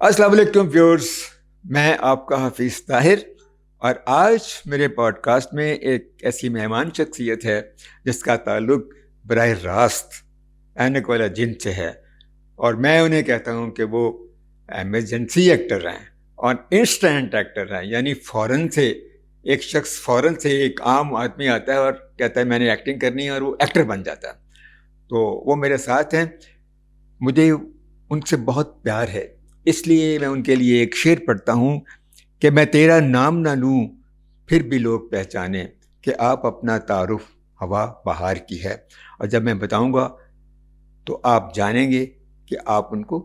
अस्सलाम वालेकुम व्यूअर्स, मैं आपका हफीज़ ताहिर और आज मेरे पॉडकास्ट में एक ऐसी मेहमान शख्सियत है जिसका ताल्लुक बराह रास्त ऐनक वाला जिन से है। और मैं उन्हें कहता हूँ कि वो एमरजेंसी एक्टर हैं और इंस्टेंट एक्टर हैं, यानी फ़ौरन से एक शख्स, फ़ौरन से एक आम आदमी आता है और कहता है मैंने एक्टिंग करनी है और वो एक्टर बन जाता है। तो वो मेरे साथ हैं, मुझे उनसे बहुत प्यार है, इसलिए मैं उनके लिए एक शेर पढ़ता हूँ कि मैं तेरा नाम ना लूँ फिर भी लोग पहचाने कि आप अपना तारुफ हवा बहार की है। और जब मैं बताऊँगा तो आप जानेंगे कि आप उनको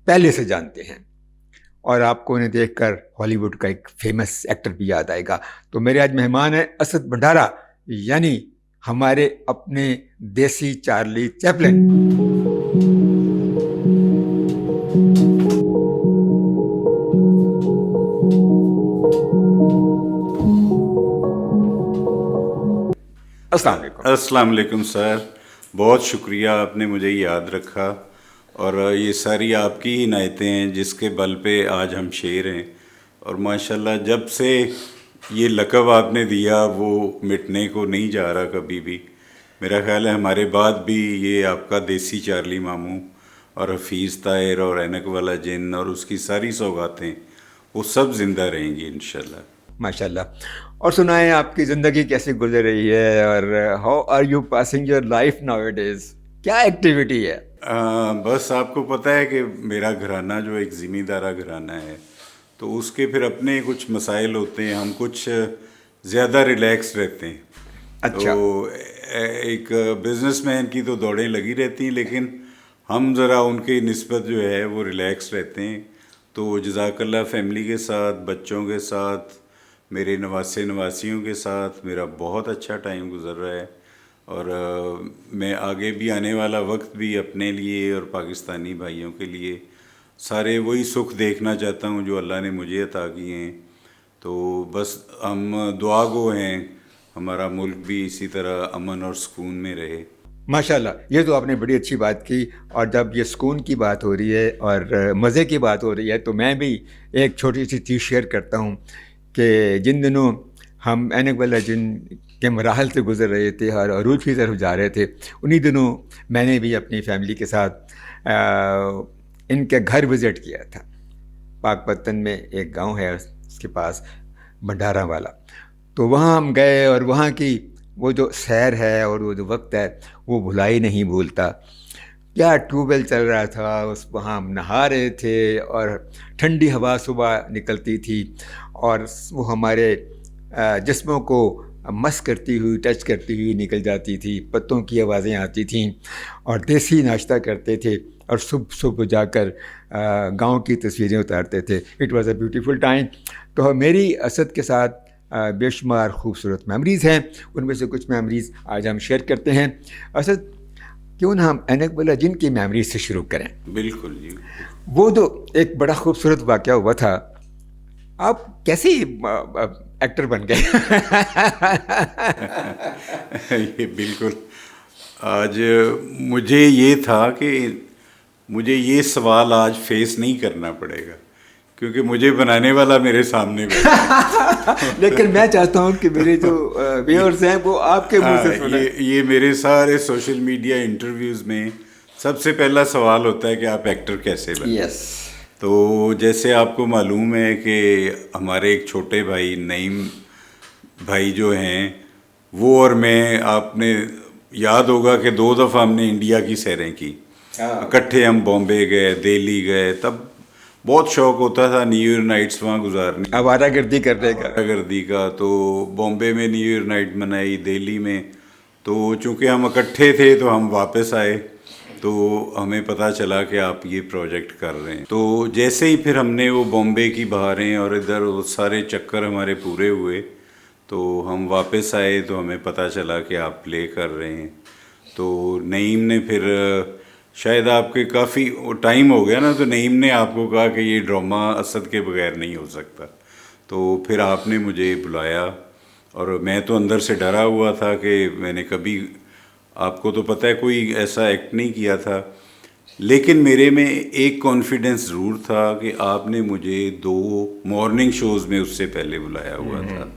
पहले से जानते हैं और आपको उन्हें देखकर हॉलीवुड का एक फेमस एक्टर भी याद आएगा। तो मेरे आज मेहमान हैं असद भंडारा, यानी हमारे अपने देसी चार्ली चैपलिन। अस्सलाम वालेकुम। अस्सलाम वालेकुम सर, बहुत शुक्रिया आपने मुझे याद रखा और ये सारी आपकी ही इनायतें हैं जिसके बल पे आज हम शेर हैं। और माशाल्लाह जब से ये लक़ब आपने दिया वो मिटने को नहीं जा रहा कभी भी। मेरा ख्याल है हमारे बाद भी ये आपका देसी चार्ली मामू और हफीज़ ताहिर और ऐनक वाला जिन और उसकी सारी सौगातें वो सब ज़िंदा रहेंगी इंशाल्लाह। माशाल्लाह। और सुनाएं आपकी ज़िंदगी कैसे गुजर रही है और how are you passing your life nowadays, क्या एक्टिविटी है? बस आपको पता है कि मेरा घराना जो एक ज़मींदारा घराना है तो उसके फिर अपने कुछ मसाइल होते हैं, हम कुछ ज़्यादा रिलैक्स रहते हैं। अच्छा। तो एक बिजनेसमैन की तो दौड़ें लगी रहती हैं लेकिन हम ज़रा उनकी निस्बत जो है वो रिलैक्स रहते हैं। तो जज़ाकल्लाह फैमिली के साथ, बच्चों के साथ, मेरे नवासे नवासियों के साथ मेरा बहुत अच्छा टाइम गुजर रहा है। और मैं आगे भी आने वाला वक्त भी अपने लिए और पाकिस्तानी भाइयों के लिए सारे वही सुख देखना चाहता हूँ जो अल्लाह ने मुझे अता किए हैं। तो बस हम दुआ गो हैं हमारा मुल्क भी इसी तरह अमन और सुकून में रहे। माशाल्लाह, ये तो आपने बड़ी अच्छी बात की। और जब ये सुकून की बात हो रही है और मज़े की बात हो रही है तो मैं भी एक छोटी सी चीज़ शेयर करता हूँ कि जिन दिनों हम ऐनक वाला जिन के मराहल से गुज़र रहे थे और अरूज की तरफ जा रहे थे, उन्हीं दिनों मैंने भी अपनी फैमिली के साथ इनके घर विज़िट किया था। पाकपत्तन में एक गांव है, उसके पास भंडारा वाला। तो वहाँ हम गए और वहाँ की वो जो सैर है और वो जो वक्त है वो भुला ही नहीं भूलता। क्या ट्यूबवेल चल रहा था, उस वहाँ हम नहा रहे थे और ठंडी हवा सुबह निकलती थी और वो हमारे जिस्मों को मस करती हुई, टच करती हुई निकल जाती थी। पत्तों की आवाज़ें आती थीं और देसी नाश्ता करते थे और सुबह सुबह जाकर गांव की तस्वीरें उतारते थे। It was a beautiful time. तो मेरी असद के साथ बेशुमार खूबसूरत मेमोरीज़ हैं, उनमें से कुछ मेमोरीज़ आज हम शेयर करते हैं। असद, क्यों ना हम ऐनक वाला जिन की मेमोरीज से शुरू करें? बिल्कुल जी। वो तो एक बड़ा खूबसूरत वाक़या हुआ था। आप कैसे एक्टर बन गए? ये बिल्कुल आज मुझे ये था कि मुझे ये सवाल आज फेस नहीं करना पड़ेगा क्योंकि मुझे बनाने वाला मेरे सामने बैठा है। लेकिन मैं चाहता हूँ कि मेरे जो व्यूअर्स हैं वो आपके मुंह से सुने। ये मेरे सारे सोशल मीडिया इंटरव्यूज़ में सबसे पहला सवाल होता है कि आप एक्टर कैसे बने। यस। तो जैसे आपको मालूम है कि हमारे एक छोटे भाई नईम भाई जो हैं वो और मैं, आपने याद होगा कि 2 दफ़ा हमने इंडिया की सैरें की इकट्ठे। हम बॉम्बे गए, दिल्ली गए, तब बहुत शौक़ होता था न्यू ईयर नाइट्स वहाँ गुजारने, आवारागर्दी करने का। आवारागर्दी का। तो बॉम्बे में न्यू ईयर नाइट मनाई, दिल्ली में। तो चूँकि हम इकट्ठे थे तो हम वापस आए तो हमें पता चला कि आप ये प्रोजेक्ट कर रहे हैं। तो जैसे ही फिर हमने वो बॉम्बे की बहारें और इधर वो सारे चक्कर हमारे पूरे हुए तो हम वापस आए तो हमें पता चला कि आप प्ले कर रहे हैं। तो नईम ने फिर शायद आपके काफ़ी टाइम हो गया ना, तो नईम ने आपको कहा कि ये ड्रामा असद के बगैर नहीं हो सकता। तो फिर आपने मुझे बुलाया और मैं तो अंदर से डरा हुआ था कि मैंने कभी, आपको तो पता है, कोई ऐसा एक्ट नहीं किया था। लेकिन मेरे में एक कॉन्फिडेंस ज़रूर था कि आपने मुझे 2 मॉर्निंग शोज़ में उससे पहले बुलाया हुआ था,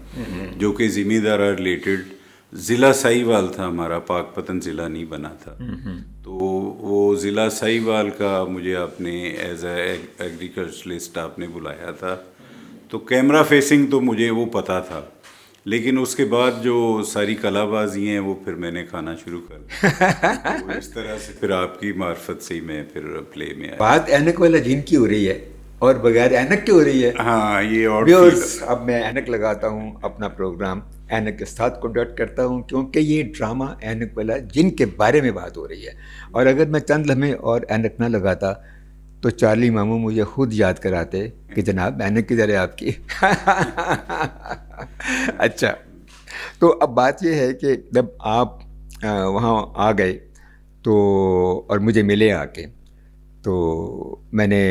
जो कि ज़िम्मेदारा रिलेटेड, ज़िला साहिवाल था हमारा, पाकपतन ज़िला नहीं बना था। तो वो ज़िला साहिवाल का मुझे आपने एज एग्रीकल्चरलिस्ट आपने बुलाया था। तो कैमरा फेसिंग तो मुझे वो पता था, लेकिन उसके बाद जो सारी कलाबाजी हैं वो फिर मैंने खाना शुरू कर दिया। तो इस तरह से फिर आपकी मार्फत से ही मैं फिर प्ले में आया। बात ऐनक वाला जीन की हो रही है और बगैर ऐनक की हो रही है। हाँ, ये और व्यूअर्स, अब मैं ऐनक लगाता हूँ, अपना प्रोग्राम ऐनक के साथ कंडक्ट करता हूँ, क्योंकि ये ड्रामा ऐनक वाला जिन के बारे में बात हो रही है। और अगर मैं चंद लम्हे और ऐनक ना लगाता तो चार्ली मामू मुझे खुद याद कराते कि जनाब ऐनक किधर है आपकी। अच्छा, तो अब बात यह है कि जब आप वहाँ आ गए तो और मुझे मिले आके, तो मैंने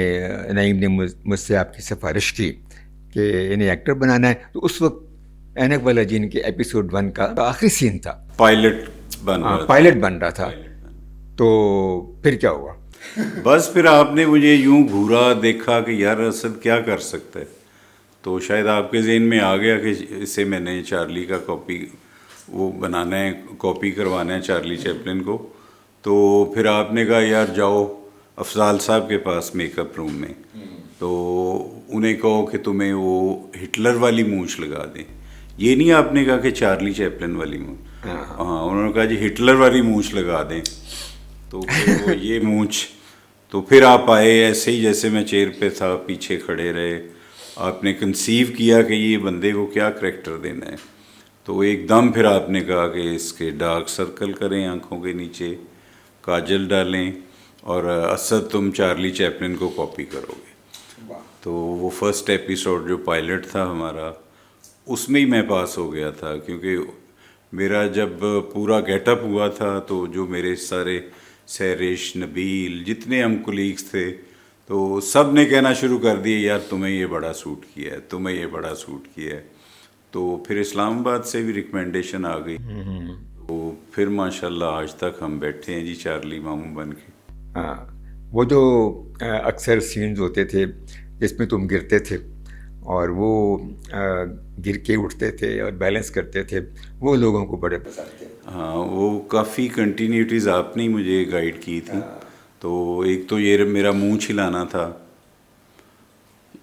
नईम ने मुझसे आपकी सिफारिश की कि इन्हें एक्टर बनाना है। तो उस वक्त ऐनक वाला जीन के एपिसोड 1 का आखिरी सीन था, पायलट पायलट बन रहा था। तो फिर क्या हुआ? बस फिर आपने मुझे यूं घूरा देखा कि यार असद क्या कर सकता है, तो शायद आपके ज़हन में आ गया कि इससे मैंने चार्ली का कॉपी वो बनाना है, कॉपी करवाना है चार्ली चैपलिन को। तो फिर आपने कहा यार जाओ अफजाल साहब के पास मेकअप रूम में, तो उन्हें कहो कि तुम्हें वो हिटलर वाली मूंछ लगा दें। ये नहीं आपने कहा कि चार्ली चैपलिन वाली मूंछ, हाँ उन्होंने कहा जी हिटलर वाली मूंछ लगा दें। तो फिर वो ये मूंछ, तो फिर आप आए ऐसे ही जैसे मैं चेयर पे था, पीछे खड़े रहे, आपने कंसीव किया कि ये बंदे को क्या करैक्टर देना है। तो एकदम फिर आपने कहा कि इसके डार्क सर्कल करें आंखों के नीचे, काजल डालें, और असद तुम चार्ली चैपलिन को कॉपी करोगे। तो वो फर्स्ट एपिसोड जो पायलट था हमारा, उसमें ही मैं पास हो गया था, क्योंकि मेरा जब पूरा गेटअप हुआ था तो जो मेरे सारे सैरिश, नबील, जितने हम कुलीग्स थे, तो सब ने कहना शुरू कर दिए यार तुम्हें ये बड़ा सूट किया है, तुम्हें ये बड़ा सूट किया है। तो फिर इस्लामाबाद से भी रिकमेंडेशन आ गई। तो फिर माशाल्लाह आज तक हम बैठे हैं जी चार्ली मामू बन के। हाँ, वो जो अक्सर सीन्स होते थे जिसमें तुम गिरते थे और वो गिर के उठते थे और बैलेंस करते थे, वो लोगों को बड़े पसंद थे। हाँ, वो काफ़ी कंटिन्यूटीज़ आपने ही मुझे गाइड की थी। तो एक तो ये मेरा मुंह छिलाना था,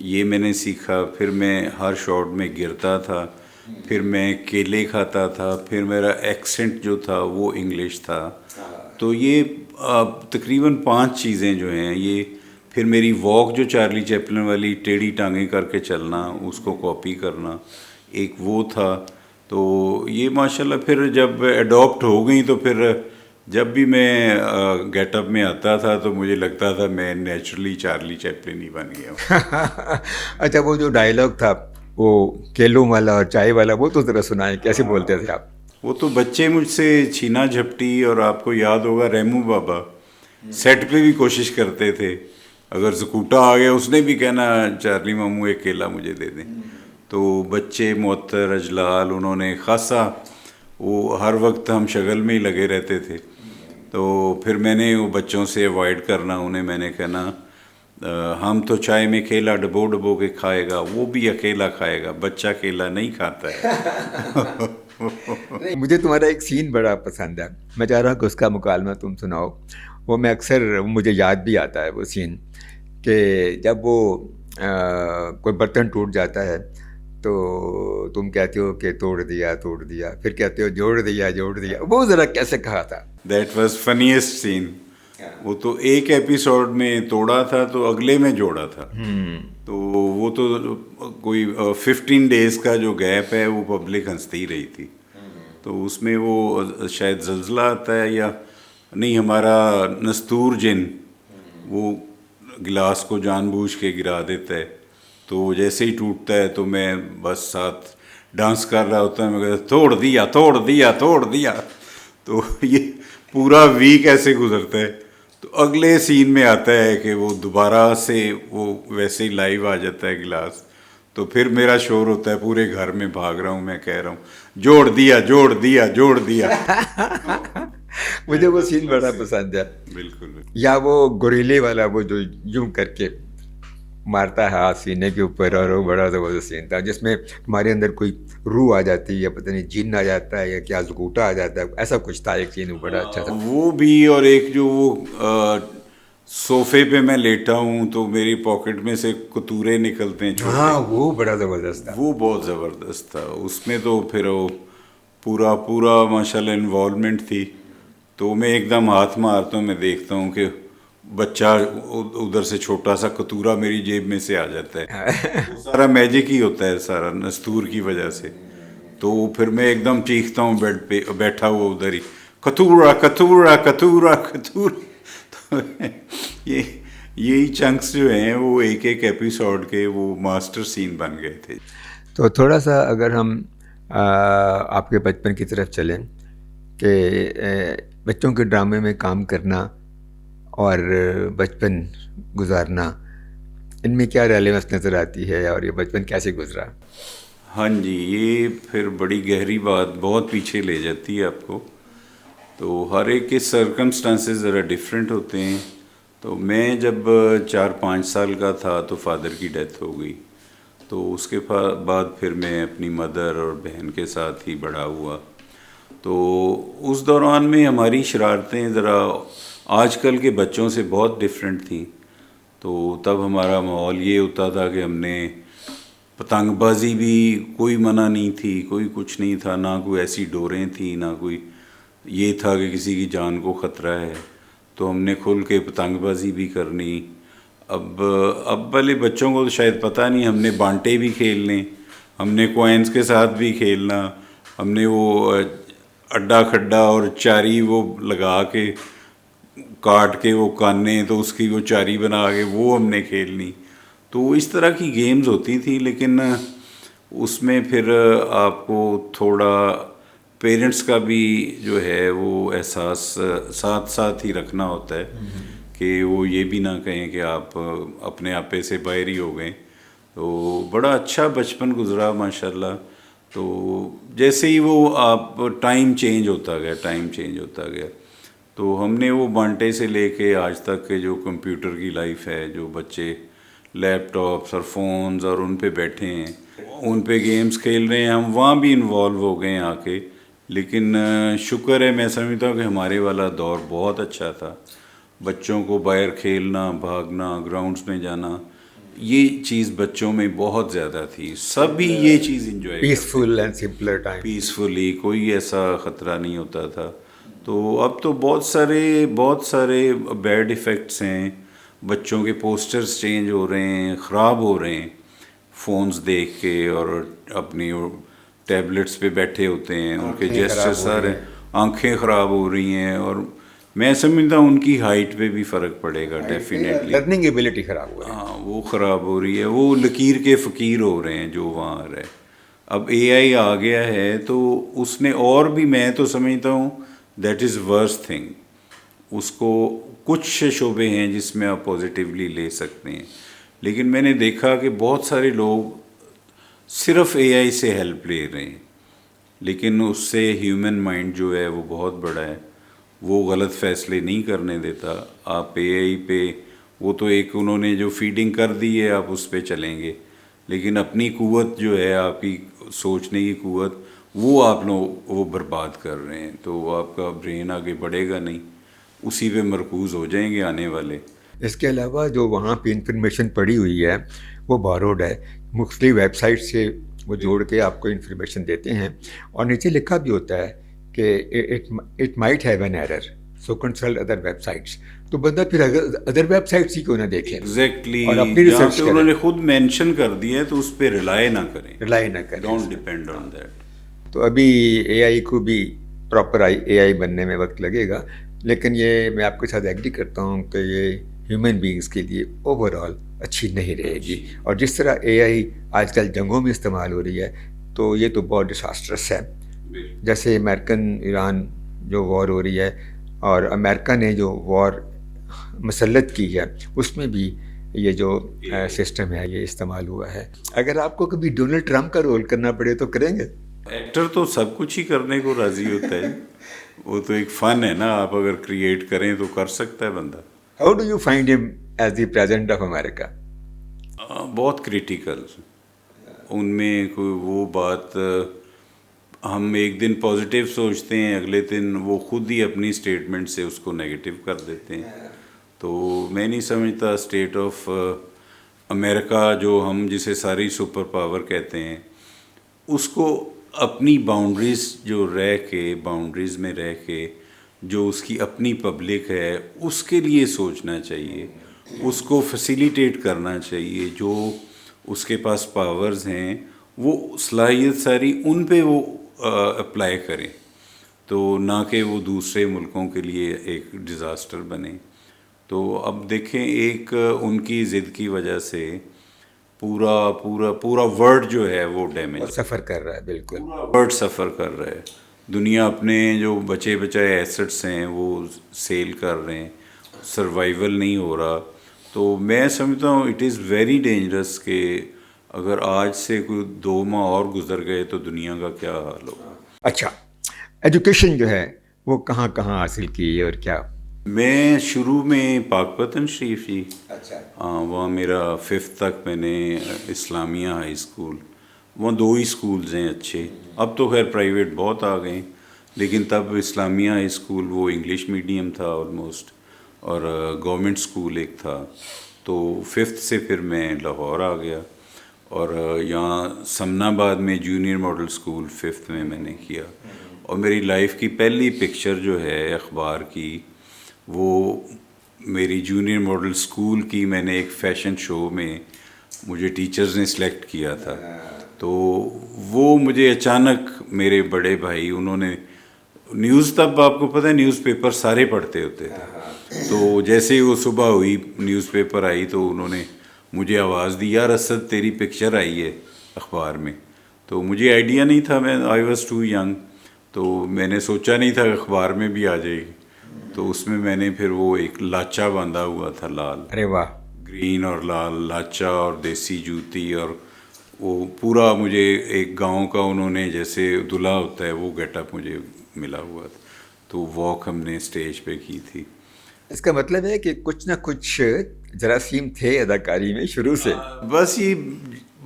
ये मैंने सीखा। फिर मैं हर शॉट में गिरता था, फिर मैं केले खाता था, फिर मेरा एक्सेंट जो था वो इंग्लिश था। तो ये तकरीबन 5 चीज़ें जो हैं ये, फिर मेरी वॉक जो चार्ली चैपलिन वाली टेढ़ी टांगें करके चलना, उसको कॉपी करना, एक वो था। तो ये माशाल्लाह फिर जब एडॉप्ट हो गई तो फिर जब भी मैं गेटअप में आता था तो मुझे लगता था मैं नेचुरली चार्ली चैपलिन ही बन गया हूँ। अच्छा, वो जो डायलॉग था वो केलों वाला और चाय वाला, वो तो ज़रा सुनाए, कैसे बोलते थे आप? वो तो बच्चे मुझसे छीना झपटी, और आपको याद होगा रेमू बाबा सेट पे भी कोशिश करते थे, अगर जकूटा आ गया उसने भी कहना चार्ली मामू एक केला मुझे दे दें। तो बच्चे मोहतर अजलाल उन्होंने खासा, वो हर वक्त हम शगल में ही लगे रहते थे। तो फिर मैंने वो बच्चों से अवॉइड करना, उन्हें मैंने कहना हम तो चाय में केला डबो डबो के खाएगा, वो भी अकेला खाएगा, बच्चा केला नहीं खाता है। मुझे तुम्हारा एक सीन बड़ा पसंद है, मैं चाह रहा हूँ कि उसका मुकालमा तुम सुनाओ। वो मैं अक्सर, मुझे याद भी आता है वो सीन, कि जब वो कोई बर्तन टूट जाता है तो तुम कहते हो कि तोड़ दिया, फिर कहते हो जोड़ दिया। वो ज़रा कैसे कहा था? That was funniest scene. वो तो एक एपिसोड में तोड़ा था तो अगले में जोड़ा था। तो वो तो कोई 15 डेज का जो गैप है वो पब्लिक हंसती ही रही थी। तो उसमें वो शायद जल्जला आता है या नहीं, हमारा नस्तूर जिन वो गिलास को जानबूझ के गिरा देता है, तो जैसे ही टूटता है तो मैं बस साथ डांस कर रहा होता है, मैं कहता तोड़ दिया। तो ये पूरा वीक ऐसे गुजरता है। तो अगले सीन में आता है कि वो दोबारा से वो वैसे ही लाइव आ जाता है गिलास। तो फिर मेरा शोर होता है, पूरे घर में भाग रहा हूँ, मैं कह रहा हूँ जोड़ दिया। मुझे वो सीन बड़ा पसंद है। बिल्कुल। या वो गोरीले वाला, वो जो यूं करके मारता है हाथ सीने के ऊपर, और वो बड़ा ज़बरदस्त सीन था जिसमें हमारे अंदर कोई रूह आ जाती है, या पता नहीं जिन्न आ जाता है, या क्या ज़ुकूटा आ जाता है, ऐसा कुछ था एक सीन, वो बड़ा अच्छा था। वो भी, और एक जो वो सोफे पे मैं लेटा हूँ तो मेरी पॉकेट में से कतूरे निकलते हैं छोटे, हाँ, वो बड़ा ज़बरदस्त था। वो बहुत ज़बरदस्त था। उसमें तो फिर वो पूरा पूरा माशाल्लाह इन्वॉल्वमेंट थी। तो मैं एकदम हाथ मारता हूँ, मैं देखता हूँ कि बच्चा उधर से छोटा सा कतूरा मेरी जेब में से आ जाता है। वो सारा मैजिक ही होता है, सारा नस्तूर की वजह से। तो फिर मैं एकदम चीखता हूँ बेड पे बैठा हुआ उधर ही, कतूरा कतूरा कतूरा कतूरा। तो ये यही चंक्स जो हैं वो एक एक एपिसोड के वो मास्टर सीन बन गए थे। तो थोड़ा सा अगर हम आपके बचपन की तरफ चलें कि बच्चों के ड्रामे में काम करना और बचपन गुजारना, इनमें क्या रेलेवेंस नज़र आती है, और ये बचपन कैसे गुजरा? हाँ जी, ये फिर बड़ी गहरी बात, बहुत पीछे ले जाती है आपको। तो हर एक के सर्कमस्टांसेस ज़रा डिफरेंट होते हैं। तो मैं जब 4-5 साल का था तो फादर की डेथ हो गई। तो उसके बाद फिर मैं अपनी मदर और बहन के साथ ही बड़ा हुआ। तो उस दौरान में हमारी शरारतें ज़रा आजकल के बच्चों से बहुत डिफरेंट थी। तो तब हमारा माहौल ये होता था कि हमने पतंगबाजी भी कोई मना नहीं थी, कोई कुछ नहीं था, ना कोई ऐसी डोरें थी, ना कोई ये था कि किसी की जान को ख़तरा है। तो हमने खुल के पतंगबाजी भी करनी। अब वाले बच्चों को तो शायद पता नहीं, हमने बांटे भी खेलने, हमने कॉइन्स के साथ भी खेलना, हमने वो अड्डा खड्डा और चारी वो लगा के काट के वो काने, तो उसकी वो चारी बना के वो हमने खेलनी। तो इस तरह की गेम्स होती थी। लेकिन उसमें फिर आपको थोड़ा पेरेंट्स का भी जो है वो एहसास साथ साथ ही रखना होता है कि वो ये भी ना कहें कि आप अपने आपे से बाहर ही हो गए। तो बड़ा अच्छा बचपन गुजरा माशाल्लाह। तो जैसे ही वो आप टाइम चेंज होता गया, तो हमने वो बांटे से लेके आज तक के जो कंप्यूटर की लाइफ है, जो बच्चे लैपटॉप्स और फ़ोन्स और उन पे बैठे हैं, उन पे गेम्स खेल रहे हैं, हम वहाँ भी इन्वॉल्व हो गए हैं आके। लेकिन शुक्र है, मैं समझता हूँ कि हमारे वाला दौर बहुत अच्छा था। बच्चों को बाहर खेलना, भागना, ग्राउंड्स में जाना, ये चीज़ बच्चों में बहुत ज़्यादा थी। सभी ये चीज़ enjoy peaceful and simpler time. Peacefully, कोई ऐसा ख़तरा नहीं होता था। तो अब तो बहुत सारे बैड इफ़ेक्ट्स हैं। बच्चों के पोस्टर्स चेंज हो रहे हैं, ख़राब हो रहे हैं फ़ोन्स देख के, और अपनी टैबलेट्स पे बैठे होते हैं, उनके जेस्चर सारे, आंखें ख़राब हो रही हैं। और मैं समझता हूँ उनकी हाइट पे भी फ़र्क पड़ेगा डेफिनेटली। लर्निंग एबिलिटी ख़राब हो रही है। हाँ, वो ख़राब हो रही है, वो लकीर के फ़कीर हो रहे हैं जो वहाँ आ रहे हैं। अब एआई आ गया है तो उसने, और भी मैं तो समझता हूँ दैट इज़ वर्स्ट थिंग। उसको कुछ शोबे हैं जिसमें आप पॉजिटिवली ले सकते हैं, लेकिन मैंने देखा कि बहुत सारे लोग सिर्फ एआई से हेल्प ले रहे हैं, लेकिन उससे ह्यूमन माइंड जो है वो बहुत बड़ा है, वो गलत फैसले नहीं करने देता। आप एआई पे, वो तो एक उन्होंने जो फीडिंग कर दी है, आप उस पे चलेंगे, लेकिन अपनी कुव्वत जो है, आपकी सोचने की कुव्वत, वो आप लोग वो बर्बाद कर रहे हैं। तो आपका ब्रेन आगे बढ़ेगा नहीं, उसी पे मरकूज़ हो जाएंगे आने वाले। इसके अलावा जो वहाँ पे इंफॉर्मेशन पड़ी हुई है वो बारोड है, मुख्तलिफ वेबसाइट से वो जोड़ के आपको इंफॉर्मेशन देते हैं, और नीचे लिखा भी होता है कि it might have an error, so consult other websites. तो बंदा फिर अदर वेबसाइट्स ही क्यों ना देखे, एग्जैक्टली, और अपनी रिसर्च करें। उन्होंने खुद मेंशन कर दिया है तो उस पर रिलाई ना करें, करें, डोंट डिपेंड ऑन दैट। तो अभी एआई को भी प्रॉपर एआई बनने में वक्त लगेगा, लेकिन ये मैं आपके साथ एग्री करता हूँ कि ये ह्यूमन बीइंग्स के लिए ओवरऑल अच्छी नहीं रहेगी। और जिस तरह एआई आजकल जंगों में इस्तेमाल हो रही है, तो ये तो बहुत डिसास्ट्रस है। जैसे अमेरिकन ईरान जो वॉर हो रही है, और अमेरिका ने जो वॉर मसलत की है, उसमें भी ये जो सिस्टम है ये इस्तेमाल हुआ है। अगर आपको कभी डोनाल्ड ट्रंप का रोल करना पड़े तो करेंगे? एक्टर तो सब कुछ ही करने को राजी होता है। वो तो एक फन है ना, आप अगर क्रिएट करें तो कर सकता है बंदा। How do you find him as the president of America? बहुत क्रिटिकल, उनमें कोई वो बात हम एक दिन पॉजिटिव सोचते हैं, अगले दिन वो खुद ही अपनी स्टेटमेंट से उसको नेगेटिव कर देते हैं। तो मैं नहीं समझता स्टेट ऑफ अमेरिका जो हम जिसे सारी सुपर पावर कहते हैं, उसको अपनी बाउंड्रीज जो रह के बाउंड्रीज में रह के जो उसकी अपनी पब्लिक है उसके लिए सोचना चाहिए, उसको फैसिलिटेट करना चाहिए। जो उसके पास पावर्स हैं वो सलाहियत सारी उन पे वो अप्लाई करें, तो ना कि वो दूसरे मुल्कों के लिए एक डिज़ास्टर बने। तो अब देखें, एक उनकी ज़िद की वजह से पूरा पूरा पूरा वर्ल्ड जो है वो डैमेज, सफ़र कर रहा है, बिल्कुल वर्ल्ड सफ़र कर रहा है। दुनिया अपने जो बचे बचाए एसेट्स हैं वो सेल कर रहे हैं, सर्वाइवल नहीं हो रहा। तो मैं समझता हूँ इट इज़ वेरी डेंजरस कि अगर आज से कोई 2 माह और गुजर गए तो दुनिया का क्या हाल होगा। अच्छा, एजुकेशन जो है वो कहाँ कहाँ हासिल की है और क्या? मैं शुरू में पाकपतन शरीफ ही, अच्छा, वहाँ मेरा 5th तक मैंने इस्लामिया हाई स्कूल, वहाँ 2 ही स्कूल्स हैं अच्छे, अब तो खैर प्राइवेट बहुत आ गए, लेकिन तब इस्लामिया हाई स्कूल वो इंग्लिश मीडियम था ऑलमोस्ट, और गवर्नमेंट स्कूल एक था। तो 5th से फिर मैं लाहौर आ गया, और यहाँ समनाबाद में जूनियर मॉडल स्कूल 5th में मैंने किया। और मेरी लाइफ की पहली पिक्चर जो है अखबार की, वो मेरी जूनियर मॉडल स्कूल की, मैंने एक फ़ैशन शो में मुझे टीचर्स ने सिलेक्ट किया था। तो वो मुझे अचानक मेरे बड़े भाई, उन्होंने न्यूज़, तब आपको पता है न्यूज़पेपर सारे पढ़ते होते थे, तो जैसे ही वो सुबह हुई न्यूज़पेपर आई तो उन्होंने मुझे आवाज़ दी, यार असद तेरी पिक्चर आई है अखबार में। तो मुझे आइडिया नहीं था, मैं आई वॉज टू यंग, तो मैंने सोचा नहीं था अखबार में भी आ जाएगी। तो उसमें मैंने फिर वो एक लाचा बांधा हुआ था लाल, अरे वाह, ग्रीन और लाल लाचा और देसी जूती, और वो पूरा मुझे एक गांव का उन्होंने जैसे दूल्हा होता है वो गेटअप मुझे मिला हुआ था। तो वॉक हमने स्टेज पे की थी। इसका मतलब है कि कुछ ना कुछ जरासीम थे अदाकारी में शुरू से। बस ये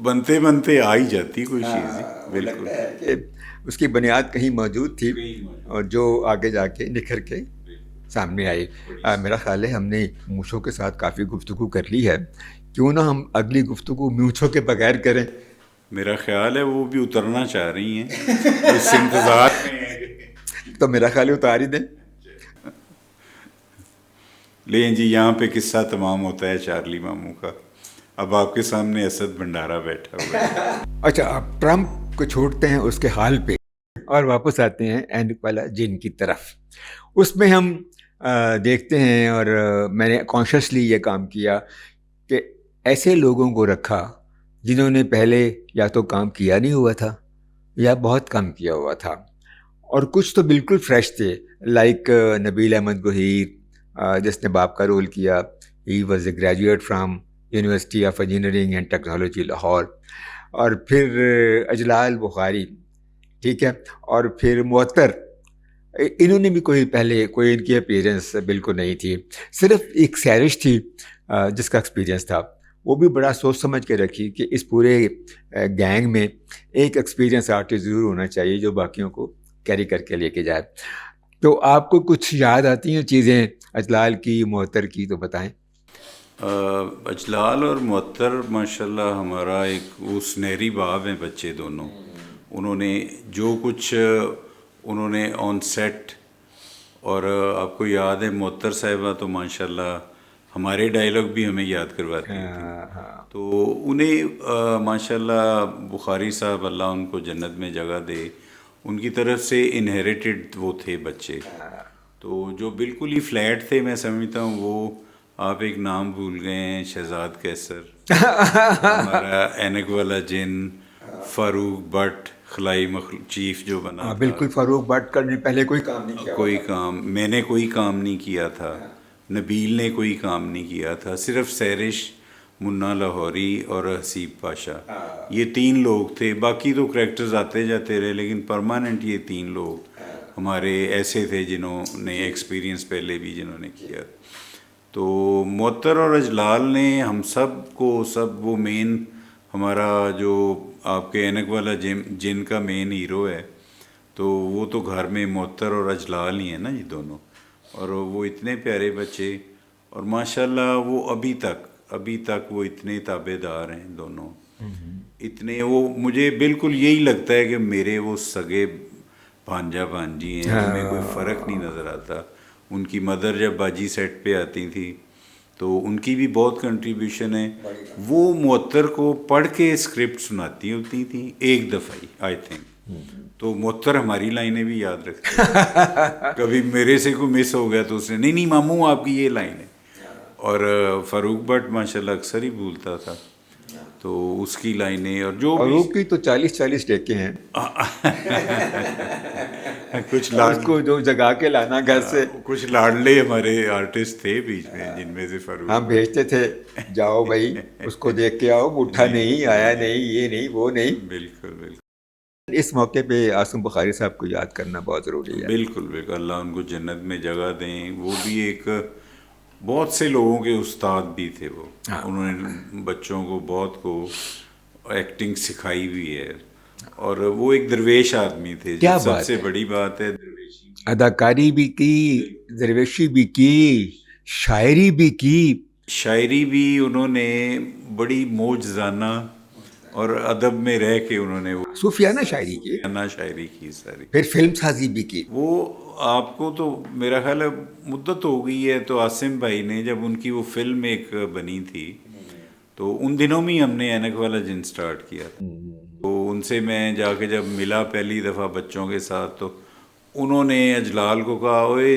बनते बनते आ ही जाती कोई चीज़, बिल्कुल कि उसकी बुनियाद कहीं मौजूद थी और जो आगे जाके निखर के सामने आई। मेरा ख्याल है हमने मूँछों के साथ काफ़ी गुफ्तगू कर ली है, क्यों ना हम अगली गुफ्तगू मूँछों के बगैर करें। मेरा ख्याल है वो भी उतरना चाह रही हैं, इस इंतज़ार में है। तो मेरा ख्याल है उतार ही दें। लेकिन जी यहाँ पे किस्सा तमाम होता है चार्ली मामू का। अब आपके सामने असद भंडारा बैठा हुआ है। अच्छा, अब ट्रम्प को छोड़ते हैं उसके हाल पे और वापस आते हैं एंड वाला जिन की तरफ। उसमें हम देखते हैं, और मैंने कॉन्शियसली ये काम किया कि ऐसे लोगों को रखा जिन्होंने पहले या तो काम किया नहीं हुआ था या बहुत कम किया हुआ था, और कुछ तो बिल्कुल फ्रेश थे, लाइक नबील अहमद गहीर, जिसने बाप का रोल किया। He was a graduate from university of engineering and technology Lahore. और फिर अजलाल बुखारी, ठीक है, और फिर मुअत्तर, इन्होंने भी पहले कोई इनकी अपीयरेंस बिल्कुल नहीं थी, सिर्फ एक सैरिश थी जिसका एक्सपीरियंस था। वो भी बड़ा सोच समझ के रखी कि इस पूरे गैंग में एक एक्सपीरियंस आर्टिस्ट ज़रूर होना चाहिए जो बाकियों को कैरी करके लेके जाए। तो आपको कुछ याद आती हैं चीज़ें अजलाल की, मुअत्तर की, तो बताएं। अजलाल और मुअत्तर माशाल्लाह हमारा एक वो सुनहरी बाब हैं बच्चे दोनों। उन्होंने जो कुछ उन्होंने ऑन सेट, और आपको याद है मुअत्तर साहिबा तो माशाल्लाह हमारे डायलॉग भी हमें याद करवाती थी। तो उन्हें माशाल्लाह बुखारी साहब, अल्लाह उनको जन्नत में जगह दे, उनकी तरफ से इनहेरिटेड वो थे बच्चे। तो जो बिल्कुल ही फ्लैट थे, मैं समझता हूँ वो, आप एक नाम भूल गए हैं, शहजाद कैसर, हमारा ऐनक वाला जिन, फारूक भट्ट खलाई चीफ जो बना, बिल्कुल, फारूक भट्ट का पहले कोई काम नहीं किया, कोई काम, मैंने कोई काम नहीं किया था, नबील ने कोई काम नहीं किया था, सिर्फ सैरिश, मुन्ना लाहौरी और हसीब पाशा, ये 3 लोग थे। बाकी तो करैक्टर्स आते जाते रहे, लेकिन परमानेंट ये 3 लोग हमारे ऐसे थे जिन्होंने एक्सपीरियंस पहले भी जिन्होंने किया। तो मुअत्तर और अजलाल ने हम सब को सब वो मेन हमारा जो आपके ऐनक वाला जिन का मेन हीरो है, तो वो तो घर में मुअत्तर और अजलाल ही है ना, ये दोनों। और वो इतने प्यारे बच्चे, और माशाल्लाह वो अभी तक वो इतने ताबेदार हैं दोनों, इतने वो मुझे बिल्कुल यही लगता है कि मेरे वो सगे भांजा भांजी हैं, हमें कोई फ़र्क नहीं नज़र आता। उनकी मदर जब बाजी सेट पे आती थी तो उनकी भी बहुत कंट्रीब्यूशन है। वो मुअत्तर को पढ़ के स्क्रिप्ट सुनाती होती थी एक दफ़ा ही आई थिंक, तो मुअत्तर हमारी लाइनें भी याद रखते हैं। कभी मेरे से कोई मिस हो गया तो उसने नहीं नहीं मामू आपकी ये लाइन है। और फ़ारूक भट्ट माशाल्लाह अक्सर ही भूलता था, तो उसकी लाइनें और जो और भी वो की तो 40-40 टेके हैं। कुछ लाड उसको जो जगा के लाना घर से, कुछ लाडले हमारे आर्टिस्ट थे बीच में, जिनमें से फारूक हम भेजते थे, जाओ भाई उसको देख के आओ, उठा नहीं, आया नहीं, ये नहीं, वो नहीं। बिल्कुल बिल्कुल इस मौके पे आसिम बुखारी साहब को याद करना बहुत ज़रूरी है। बिल्कुल बिल्कुल, अल्लाह उनको जन्नत में जगह दें। वो भी एक बहुत से लोगों के उस्ताद भी थे वो। हाँ। उन्होंने बच्चों को बहुत को एक्टिंग सिखाई भी है, और वो एक दरवेश आदमी थे। क्या जो बात सबसे है। बड़ी बात है, दरवेशी। अदाकारी भी की, दरवेशी भी की, शायरी भी की। शायरी भी उन्होंने बड़ी मौजज़ाना और अदब में रह के उन्होंने वो सूफियाना शायरी की, ना शायरी की सारी। फिर फिल्म साजी भी की। वो आपको तो मेरा ख्याल है मुद्दत हो गई है, तो आसिम भाई ने जब उनकी वो फिल्म एक बनी थी, तो उन दिनों में ही हमने ऐनक वाला जिन स्टार्ट किया था। तो उनसे मैं जाके जब मिला पहली दफ़ा बच्चों के साथ, तो उन्होंने अजलाल को कहा, ओए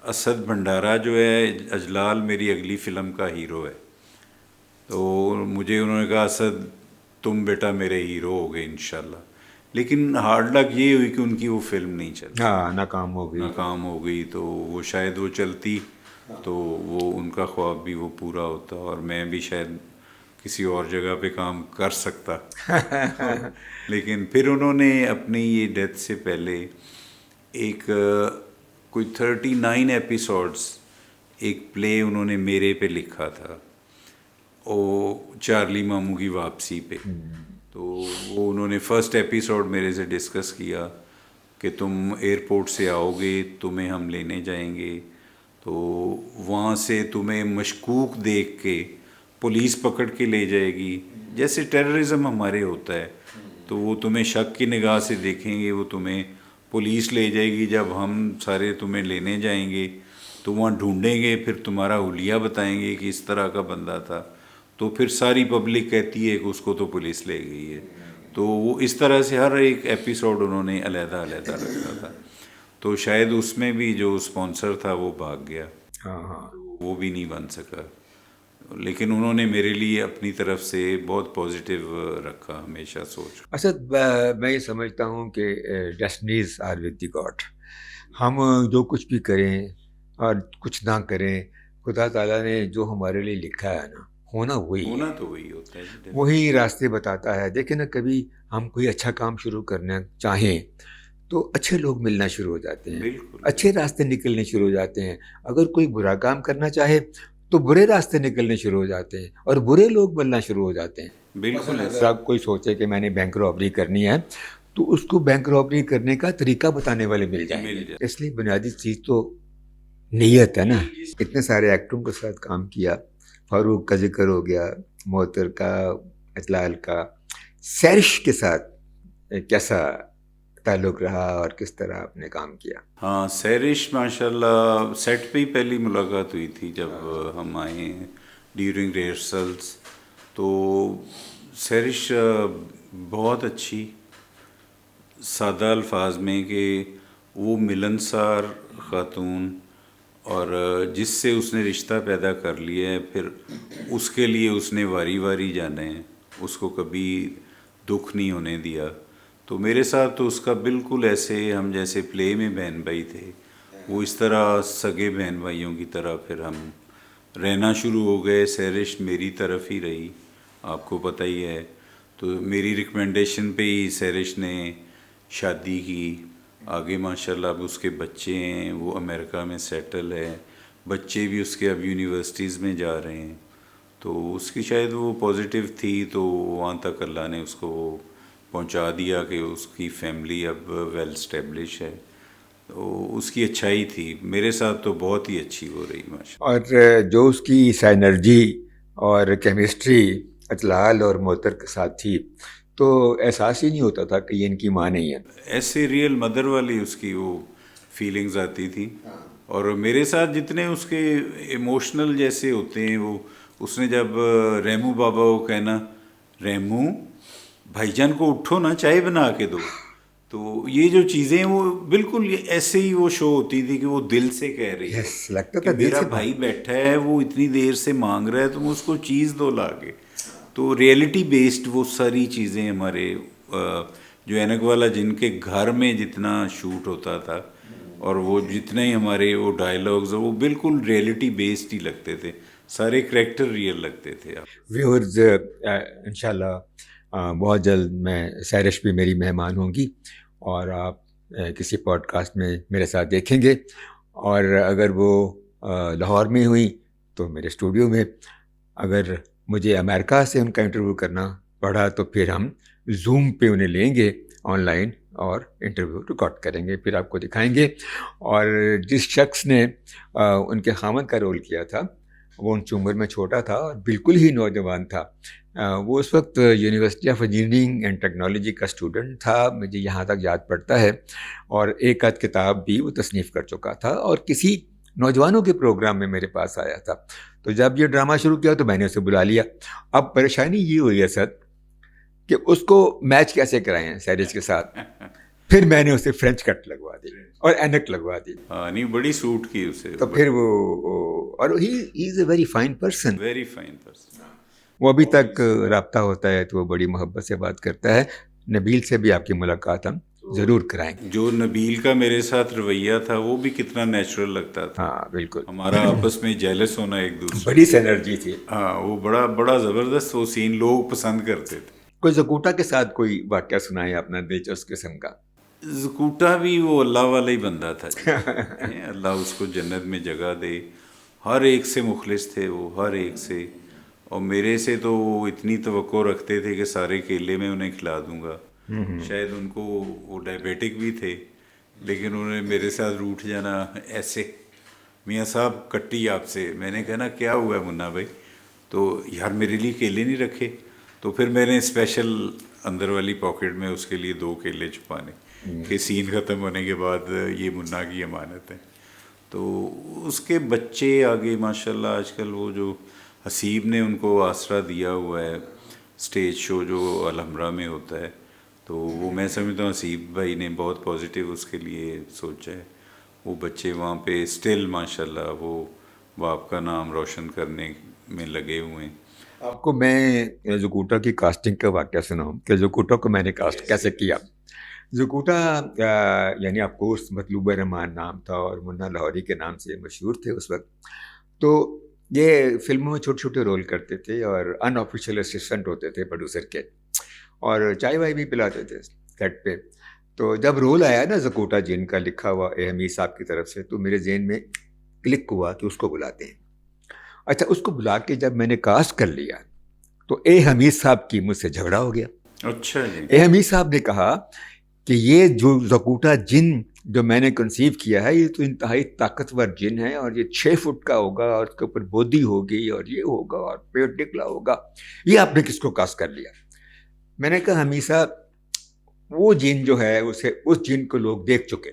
असद भंडारा जो है, अजलाल मेरी अगली फ़िल्म का हीरो है। तो मुझे उन्होंने कहा, असद तुम बेटा मेरे हीरो हो गए इंशाल्लाह। लेकिन हार्ड लक ये हुई कि उनकी वो फिल्म नहीं चली, हाँ, नाकाम हो गई। नाकाम हो गई। तो वो शायद वो चलती तो वो उनका ख्वाब भी वो पूरा होता, और मैं भी शायद किसी और जगह पे काम कर सकता। लेकिन फिर उन्होंने अपनी ये डेथ से पहले एक कोई 39 एपिसोड्स एक प्ले उन्होंने मेरे पे लिखा था, ओ चार्ली मामू की वापसी पे। तो वो उन्होंने फर्स्ट एपिसोड मेरे से डिस्कस किया कि तुम एयरपोर्ट से आओगे, तुम्हें हम लेने जाएंगे, तो वहाँ से तुम्हें मशकूक देख के पुलिस पकड़ के ले जाएगी, जैसे टेररिज्म हमारे होता है। तो वो तुम्हें शक की निगाह से देखेंगे, वो तुम्हें पुलिस ले जाएगी। जब हम सारे तुम्हें लेने जाएंगे तो वहाँ ढूंढेंगे, फिर तुम्हारा हुलिया बताएंगे कि इस तरह का बंदा था। तो फिर सारी पब्लिक कहती है कि उसको तो पुलिस ले गई है। तो वो इस तरह से हर एक एपिसोड उन्होंने अलहदा अलहदा रखा था। तो शायद उसमें भी जो स्पॉन्सर था वो भाग गया, हाँ हाँ। वो भी नहीं बन सका। लेकिन उन्होंने मेरे लिए अपनी तरफ से बहुत पॉजिटिव रखा हमेशा सोच। असद, मैं ये समझता हूँ कि destinies are with the god. हम जो कुछ भी करें और कुछ ना करें, खुदा ताला ने जो हमारे लिए लिखा है ना, होना वही है। होना तो वही होता है, वही रास्ते बताता है। देखिए ना, कभी हम कोई अच्छा काम शुरू करना चाहें तो अच्छे लोग मिलना शुरू हो जाते हैं, बिल्कुल अच्छे रास्ते निकलने शुरू हो जाते हैं। अगर कोई बुरा काम करना चाहे तो बुरे रास्ते निकलने शुरू हो जाते हैं और बुरे लोग बनना शुरू हो जाते हैं। बिल्कुल अगर ऐसा। आप कोई सोचे कि मैंने बैंक रॉबरी करनी है, तो उसको बैंक रॉबरी करने का तरीका बताने वाले मिल जाएंगे। इसलिए बुनियादी चीज़ तो नीयत है ना। इतने सारे एक्टरों के साथ काम किया, फारूक का जिक्र हो गया, मोहतर का, अजलाल का, सैरिश के साथ कैसा ताल्लुक़ रहा और किस तरह आपने काम किया? हाँ, सैरिश माशाल्लाह सेट पे ही पहली मुलाकात हुई थी जब हम आए हैं ड्यूरिंग रिहर्सल्स। तो सैरिश बहुत अच्छी सादा अल्फाज में कि वो मिलनसार ख़ातून, और जिससे उसने रिश्ता पैदा कर लिया है, फिर उसके लिए उसने वारी वारी जाना है, उसको कभी दुख नहीं होने दिया। तो मेरे साथ तो उसका बिल्कुल ऐसे हम जैसे प्ले में बहन भाई थे, वो इस तरह सगे बहन भाइयों की तरह फिर हम रहना शुरू हो गए। सैरिश मेरी तरफ ही रही, आपको पता ही है। तो मेरी रिकमेंडेशन पे ही सैरिश ने शादी की, आगे माशाल्लाह अब उसके बच्चे हैं, वो अमेरिका में सेटल है, बच्चे भी उसके अब यूनिवर्सिटीज़ में जा रहे हैं। तो उसकी शायद वो पॉजिटिव थी, तो वहाँ तक अल्लाह ने उसको पहुँचा दिया कि उसकी फैमिली अब वेल स्टेब्लिश है। तो उसकी अच्छाई थी, मेरे साथ तो बहुत ही अच्छी हो रही माशा। और जो उसकी साइनर्जी और केमिस्ट्री अजलाल और मोहतर के साथ थी, तो एहसास ही नहीं होता था कि ये इनकी माँ नहीं है। ऐसे रियल मदर वाली उसकी वो फीलिंग्स आती थी। और मेरे साथ जितने उसके इमोशनल जैसे होते हैं, वो उसने जब रेमू बाबा को कहना, रेमू भाईजान को उठो ना, चाय बना के दो। तो ये जो चीज़ें वो बिल्कुल ये ऐसे ही वो शो होती थी कि वो दिल से कह रही है यस, लगता कि था दिल मेरा से भाई बैठा है, वो इतनी देर से मांग रहा है, तुम उसको चीज़ दो ला के। तो रियलिटी बेस्ड वो सारी चीज़ें हमारे जो ऐनक वाला जिनके घर में जितना शूट होता था, और वो जितने ही हमारे वो डायलॉग्स वो बिल्कुल रियलिटी बेस्ड ही लगते थे, सारे करैक्टर रियल लगते थे। व्यूअर्स, इंशाल्लाह बहुत जल्द मैं सैरिश भी मेरी मेहमान होंगी और आप किसी पॉडकास्ट में मेरे साथ देखेंगे। और अगर वो लाहौर में हुई तो मेरे स्टूडियो में, अगर मुझे अमेरिका से उनका इंटरव्यू करना पड़ा तो फिर हम जूम पे उन्हें लेंगे ऑनलाइन और इंटरव्यू रिकॉर्ड करेंगे, फिर आपको दिखाएंगे। और जिस शख्स ने उनके खामद का रोल किया था, वो उनकी उम्र में छोटा था और बिल्कुल ही नौजवान था। वो उस वक्त university of engineering and technology का स्टूडेंट था, मुझे यहाँ तक याद पड़ता है। और एक आध किताब भी वो तसनीफ़ कर चुका था और किसी नौजवानों के प्रोग्राम में मेरे पास आया था। तो जब ये ड्रामा शुरू किया तो मैंने उसे बुला लिया। अब परेशानी ये हुई है सर कि उसको मैच कैसे कराएं सैरिश के साथ। फिर मैंने उसे फ्रेंच कट लगवा दी और एनक लगवा दी। हाँ, नहीं बड़ी सूट की उसे। तो फिर वो और he is a very fine person. Very fine person. वो अभी तक राब्ता होता है तो वो बड़ी मोहब्बत से बात करता है। नबील से भी आपकी मुलाकात हम ज़रूर कराएंगे। जो नबील का मेरे साथ रवैया था वो भी कितना नेचुरल लगता था। हाँ बिल्कुल, हमारा आपस में जेलस होना एक दूसरे। बड़ी एनर्जी थी। हाँ, वो बड़ा बड़ा ज़बरदस्त वो सीन लोग पसंद करते थे। कोई जकूटा के साथ कोई वाक़या सुनाए अपना दिलचस्प किस्म का। जकूटा भी वो अल्लाह वाला ही बंदा था जी। अल्लाह उसको जन्नत में जगह दे। हर एक से मुखलिस थे वो, हर एक से। और मेरे से तो वो इतनी तवक्को रखते थे कि सारे केले मैं उन्हें खिला दूंगा। शायद उनको वो डायबिटिक भी थे, लेकिन उन्होंने मेरे साथ रूठ जाना ऐसे, मियाँ साहब कट्टी आपसे। मैंने कहा ना क्या हुआ मुन्ना भाई, तो यार मेरे लिए केले नहीं रखे। तो फिर मैंने स्पेशल अंदर वाली पॉकेट में उसके लिए 2 केले छुपाने कि सीन ख़त्म होने के बाद ये मुन्ना की अमानत है। तो उसके बच्चे आगे माशाल्लाह आजकल वो जो हसीब ने उनको आसरा दिया हुआ है, स्टेज शो जो अलहमरा में होता है, तो वो मैं समझता हूँ हसीब भाई ने बहुत पॉजिटिव उसके लिए सोचा है। वो बच्चे वहाँ पे स्टिल माशाल्लाह वो बाप का नाम रोशन करने में लगे हुए हैं। आपको मैं जकूटा की कास्टिंग का वाक़या सुनाऊँ कि जकूटा को मैंने कास्ट कैसे किया। जकूटा यानी ऑफकोर्स मतलूब रहमान नाम था और मुन्ना लाहौरी के नाम से मशहूर थे उस वक्त। तो ये फिल्मों में छोटे छोटे रोल करते थे और अनऑफिशियल असिस्टेंट होते थे प्रोड्यूसर के, और चाय वाय भी पिलाते थे सेट पे। तो जब रोल आया ना जकूटा जिन का लिखा हुआ ए हमीद साहब की तरफ से, तो मेरे जहन में क्लिक हुआ कि उसको बुलाते हैं। अच्छा, उसको बुला के जब मैंने कास्ट कर लिया तो ए हमीद साहब की मुझसे झगड़ा हो गया। अच्छा जी। ए हमीद साहब ने कहा कि ये जो जकूटा जिन जो मैंने कंसीव किया है, ये तो इंतहाई ताकतवर जिन है और ये 6 फुट का होगा और उसके ऊपर बोदी होगी और ये होगा और पेट निकला होगा, ये आपने किसको कास्ट कर लिया? मैंने कहा हमीद साहब, वो जिन जो है उसे उस जिन को लोग देख चुके,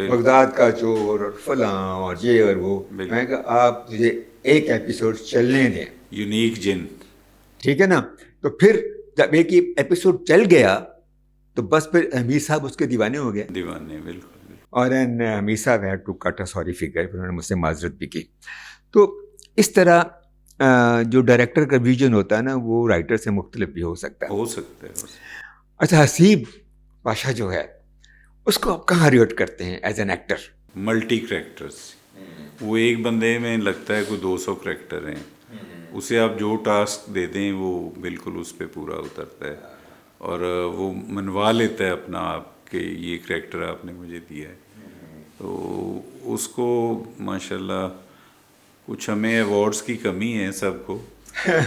बगदाद का चोर और फलां और ये और वो। मैंने कहा आप मुझे एक एपिसोड चलने दें, यूनिक जिन, ठीक है ना। तो फिर जब एक ही एपिसोड चल गया तो बस फिर हमीद साहब उसके दीवाने हो गए। दीवाने, बिल्कुल। और एन हमीद साहब had to cut a sorry figure, फिर उन्होंने मुझसे माजरत भी की। तो इस तरह जो डायरेक्टर का विजन होता है ना, वो राइटर से मुख्तलिफ भी हो सकता है। हो सकता है। अच्छा, हसीब पाशा जो है उसको आप कहाँ रिलेट करते हैं as an actor? Multi characters, वो एक बंदे में लगता है कोई 200 करैक्टर हैं, उसे आप जो टास्क दे दें वो बिल्कुल उस पर पूरा उतरता है और वो मनवा लेता है अपना आप कि ये करैक्टर आपने मुझे दिया है। तो उसको माशाल्लाह कुछ हमें अवार्ड्स की कमी है सबको,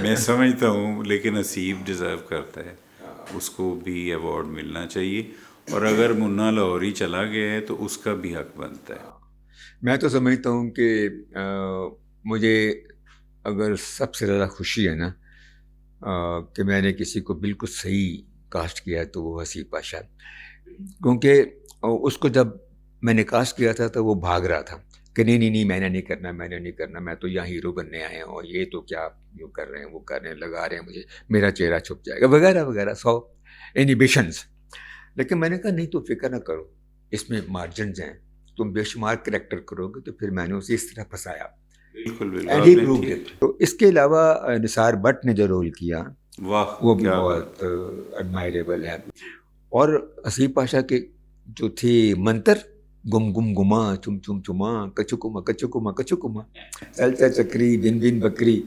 मैं समझता हूँ, लेकिन नसीब डिज़र्व करता है, उसको भी अवार्ड मिलना चाहिए। और अगर मुन्ना लाहौरी चला गया है तो उसका भी हक बनता है। मैं तो समझता हूँ कि मुझे अगर सबसे ज़्यादा खुशी है ना कि मैंने किसी को बिल्कुल सही कास्ट किया है तो वो हसीब पाशा, क्योंकि उसको जब मैंने कास्ट किया था तो वो भाग रहा था कि नहीं नहीं नहीं, मैंने नहीं करना, मैंने नहीं करना, मैं तो यहाँ हीरो बनने आए हैं और ये तो क्या यूँ कर रहे हैं, वो कर रहे हैं, लगा रहे हैं मुझे, मेरा चेहरा छुप जाएगा वगैरह वगैरह 100 इनिबिशंस। लेकिन मैंने कहा नहीं, तो फिक्र ना करो, इसमें मार्जिन हैं, तुम बेशुमार करेक्टर करोगे। तो फिर मैंने उसे इस तरह फंसाया बिल्कुल बिल्कुल, एंड ही आपने प्रूव्ड ठीक। इट। तो इसके अलावा निसार भट्ट ने जो रोल किया वाह, वो भी क्या बहुत बात। एडमायरेबल है। और हसीब पाशा के जो थी मंतर, गुम गुम गुमा चुम चुम चुमा कचुकुमा कचुकुमा कचुकुमा, चलचा चक्री बिन बिन बकरी,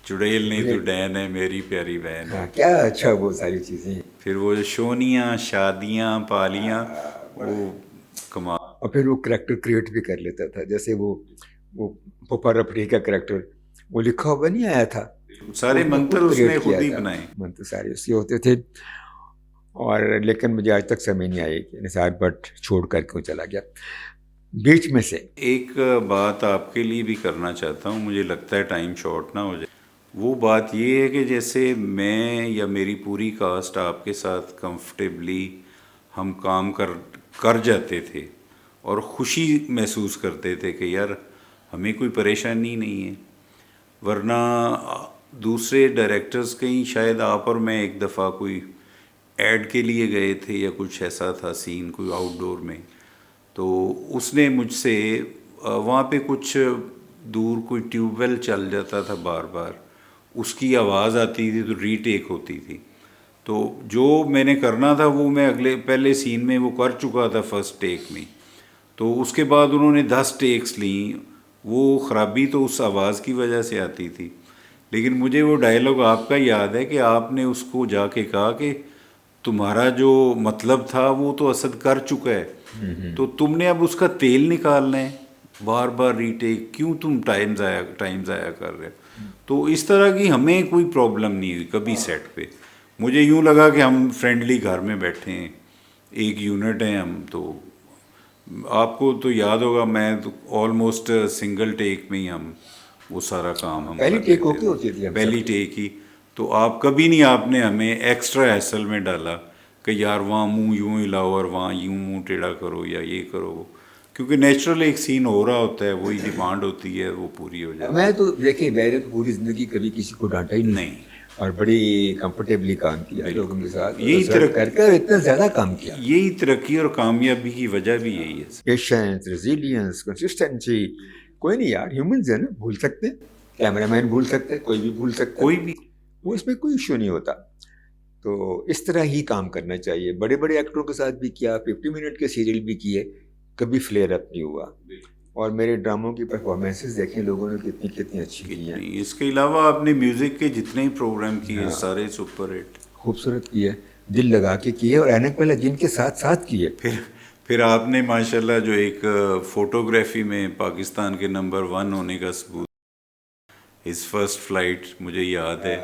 चुड़ैल नहीं तू डैन है मेरी प्यारी बहन है। हाँ क्या अच्छा वो सारी चीज़ें। फिर वो जो शोनियाँ शादियाँ पालियाँ, वो कमाल। और फिर वो करेक्टर क्रिएट भी कर लेता था, जैसे वो पोपा रपड़ी का करेक्टर, वो लिखा हुआ नहीं आया था, वो सारे उसने मंत्र खुद उसने क्रिएट खुद किया ही था। बनाए। मंत्र सारे उसके होते थे। और लेकिन मुझे आज तक समझ नहीं आई कि निसार भट्ट छोड़ कर क्यों चला गया बीच में से। एक बात आपके लिए भी करना चाहता हूँ, मुझे लगता है टाइम शॉर्ट ना हो जाए। वो बात ये है कि जैसे मैं या मेरी पूरी कास्ट आपके साथ कंफर्टेबली हम काम कर जाते थे और खुशी महसूस करते थे कि यार हमें कोई परेशानी नहीं है। वरना दूसरे डायरेक्टर्स कहीं, शायद आप और मैं एक दफ़ा कोई ऐड के लिए गए थे या कुछ ऐसा था सीन कोई आउटडोर में, तो उसने मुझसे वहाँ पे कुछ दूर कोई ट्यूबवेल चल जाता था बार बार, उसकी आवाज़ आती थी तो रीटेक होती थी। तो जो मैंने करना था वो मैं पहले सीन में वो कर चुका था फर्स्ट टेक में। तो उसके बाद उन्होंने 10 टेक्स ली। वो ख़राबी तो उस आवाज़ की वजह से आती थी, लेकिन मुझे वो डायलॉग आपका याद है कि आपने उसको जाके कहा कि तुम्हारा जो मतलब था वो तो असद कर चुका है, तो तुमने अब उसका तेल निकालना है, बार बार रीटेक क्यों, तुम टाइम ज़ाया कर रहे हो। तो इस तरह की हमें कोई प्रॉब्लम नहीं हुई कभी सेट पे। मुझे यूँ लगा कि हम फ्रेंडली घर में बैठे हैं, एक यूनिट हैं हम। तो आपको तो याद होगा, मैं तो ऑलमोस्ट सिंगल टेक में ही हम वो सारा काम हम पहली कर टेक लेते ओके होती थी थे, हम पहली सबकी। टेक ही। तो आप कभी नहीं, आपने हमें एक्स्ट्रा हैसल में डाला कि यार वहाँ मुंह यूँ हिलाओ और वहाँ यूँ मुंह टेढ़ा करो या ये करो वो, क्योंकि नेचुरल एक सीन हो रहा होता है, वही डिमांड होती है, वो पूरी हो जाती मैं है। तो देखिए, मैंने तो पूरी जिंदगी कभी किसी को डांटा ही नहीं नहीं, और बड़ी कंफर्टेबली काम किया लोगों के बिल्कुल साथ, यही सर्व तरक्की, करके और इतना ज्यादा काम किया। यही तरक्की और कामयाबी की वजह भी यही है। Patience, resilience, consistency. कोई नहीं यार, ह्यूमंस है ना, भूल सकते हैं, कैमरामैन भूल सकते हैं, कोई भी भूल सकता है, कोई भी। वो इसमें कोई इश्यू नहीं होता। तो इस तरह ही काम करना चाहिए। बड़े बड़े एक्टरों के साथ भी किया, 50 मिनट के सीरियल भी किए, कभी फ्लेयर अप नहीं हुआ। और मेरे ड्रामों की परफॉर्मेंसेस देखें लोगों ने कितनी कितनी अच्छी की हैं। कितनी, इसके अलावा आपने म्यूजिक के जितने ही प्रोग्राम किए हाँ, सारे सुपर हिट। खूबसूरत की है, दिल लगा के किए और ऐनक वाला जिनके साथ साथ किए। फिर आपने माशाल्लाह जो एक फोटोग्राफी में पाकिस्तान के नंबर 1 होने का सबूत, हिज फर्स्ट फ्लाइट मुझे याद है,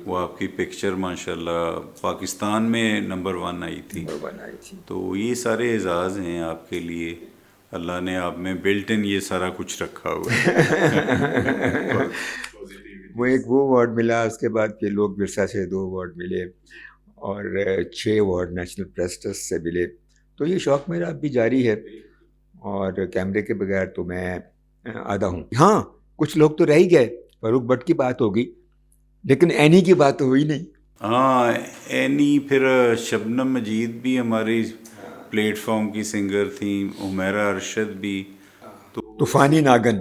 वो आपकी पिक्चर माशाल्लाह पाकिस्तान में नंबर 1 आई थी। बनाई थी। तो ये सारे एजाज़ हैं आपके लिए, अल्लाह ने आप में बिल्ट इन ये सारा कुछ रखा हुआ है। वो अवार्ड मिला, उसके बाद फिर लोक विरसा से 2 अवार्ड मिले और 6 अवार्ड नेशनल प्रेस ट्रस्ट से मिले। तो ये शौक़ मेरा अब भी जारी है और कैमरे के बगैर तो मैं आधा हूँ। हाँ, कुछ लोग तो रह ही गए, फरूक भट्ट की बात होगी लेकिन एनी की बात तो हुई नहीं। हाँ, एनी, फिर शबनम मजीद भी हमारी प्लेटफॉर्म की सिंगर थी, उमेरा अरशद भी, तूफानी नागन,